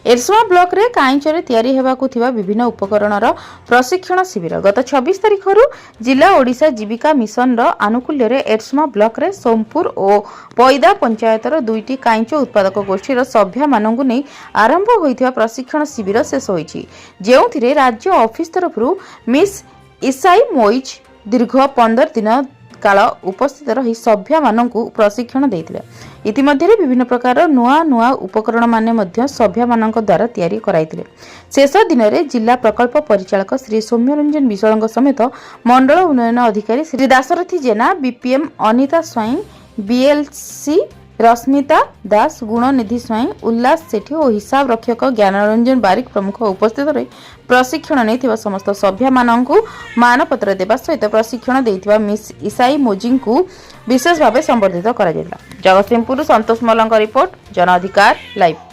एरसमा block रे काईचरे तैयारी हेबाकु थिबा विभिन्न उपकरणर प्रशिक्षण शिविर गत 26 तारिख जिला ओडिशा जीविका मिशन रो आनुकूल्य रे एरसमा ब्लॉक रे सोमपुर और पैदा पंचायतर दुईटी काईच उत्पादक गोष्ठीर सभ्या मानंगु नै आरंभ होइथिबा प्रशिक्षण शिविर शेष होईछि जेउथिरे राज्य ऑफिस तरफरु मिस इसाई मोइज दीर्घ 15 दिन काल उपस्थित रही सभ्या मानंकु प्रशिक्षण देइथिले। इतिमध्ये विभिन्न प्रकार नुआ नुआ उपकरण माने मध्य सभ्या मानंक द्वारा तैयारी कराइथिले। शेष दिन में जिला प्रकल्प परिचालक श्री सौम्यरंजन विश्वाल समेत मंडल उन्नयन अधिकारी श्री दासरथी जेना, बीपीएम अनिता स्वाई, बीएलसी रश्मिता दास, गुणनिधि स्वाई, उल्लास सेठी और हिसाब रक्षक ज्ञानरंजन बारिक प्रमुख उपस्थित रही प्रशिक्षण नहीं समस्त सभ्या मानंकु मानपत्र देवा सहित प्रशिक्षण देइथिबा मिस इसाई मोजी को विशेष भाव संबर्धित करा जगतसिंहपुर संतोष मल्लଙ୍କ रिपोर्ट, जन अधिकार लाइव।